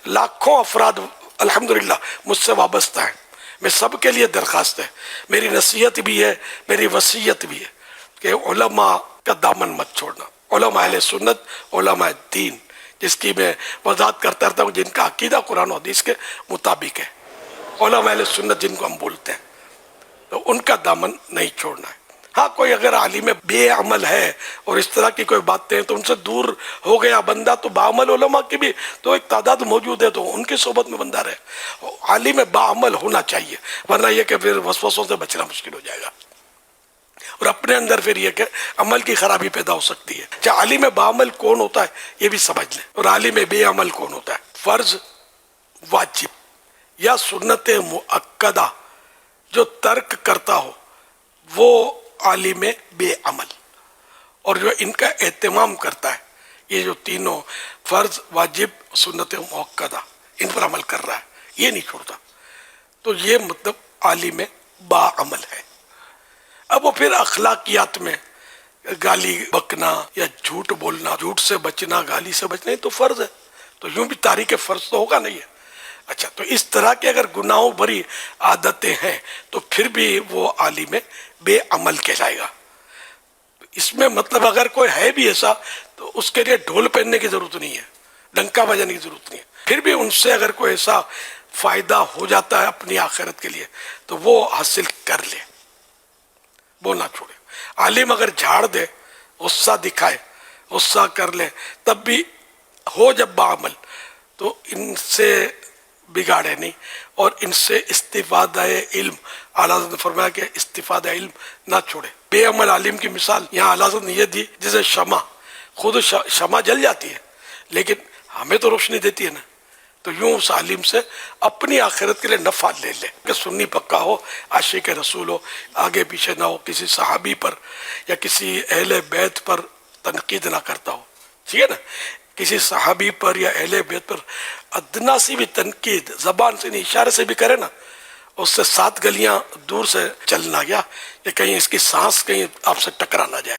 لاکھوں افراد الحمدللہ مجھ سے وابستہ ہیں. میں سب کے لیے درخواست ہے، میری نصیحت بھی ہے، میری وصیت بھی ہے کہ علماء کا دامن مت چھوڑنا. علماء اہل سنت، علماء دین، جس کی میں وضاحت کرتا رہتا ہوں، جن کا عقیدہ قرآن و حدیث کے مطابق ہے، علماء اہل سنت جن کو ہم بولتے ہیں، تو ان کا دامن نہیں چھوڑنا ہے. ہاں کوئی اگر عالم بے عمل ہے اور اس طرح کی کوئی باتیں ہیں تو ان سے دور ہو گیا بندہ، تو باعمل علماء کی بھی تو ایک تعداد موجود ہے، تو ان کی صحبت میں بندہ رہے. عالم باعمل ہونا چاہیے، ورنہ یہ کہ پھر وسوسوں سے بچنا مشکل ہو جائے گا، اور اپنے اندر پھر یہ کہ عمل کی خرابی پیدا ہو سکتی ہے. اچھا، عالم باعمل کون ہوتا ہے یہ بھی سمجھ لیں، اور عالم بے عمل کون ہوتا ہے. فرض، واجب یا سنت مؤکدہ جو ترک کرتا ہو وہ عالم بے عمل، اور جو ان کا اہتمام کرتا ہے، یہ جو تینوں فرض، واجب، سنت مؤکدہ، ان پر عمل کر رہا ہے، یہ نہیں چھوڑتا، تو یہ مطلب عالم با عمل ہے. اب وہ پھر اخلاقیات میں گالی بکنا یا جھوٹ بولنا، جھوٹ سے بچنا، گالی سے بچنا، یہ تو فرض ہے، تو یوں بھی تاریخ فرض تو ہوگا نہیں ہے. اچھا، تو اس طرح کے اگر گناہوں بھری عادتیں ہیں تو پھر بھی وہ عالم بے عمل کہلائے گا. اس میں مطلب اگر کوئی ہے بھی ایسا تو اس کے لیے ڈھول پہننے کی ضرورت نہیں ہے، ڈنکا بجانے کی ضرورت نہیں ہے. پھر بھی ان سے اگر کوئی ایسا فائدہ ہو جاتا ہے اپنی آخرت کے لیے تو وہ حاصل کر لے، وہ نہ چھوڑے. عالم اگر جھاڑ دے، غصہ دکھائے، غصہ کر لے، تب بھی ہو جب بعمل، تو ان سے بگاڑے نہیں، اور ان سے استفادہ علم، اعلیٰ حضرت نے فرمایا کہ استفادہ علم نہ چھوڑے. بے عمل عالم کی مثال یہاں اعلیٰ حضرت نے یہ دی جیسے شمع، خود شمع جل جاتی ہے لیکن ہمیں تو روشنی دیتی ہے نا، تو یوں اس عالم سے اپنی آخرت کے لیے نفع لے لے کہ سنی پکا ہو، عاشق رسول ہو، آگے پیچھے نہ ہو، کسی صحابی پر یا کسی اہل بیت پر تنقید نہ کرتا ہو، ٹھیک ہے نا. کسی صحابی پر یا اہل بیت پر ادنا سی بھی تنقید زبان سے نہیں اشارے سے بھی کرے نا، اس سے 7 گلیاں دور سے چلنا گیا، یا کہیں اس کی سانس کہیں آپ سے ٹکرا نہ جائے.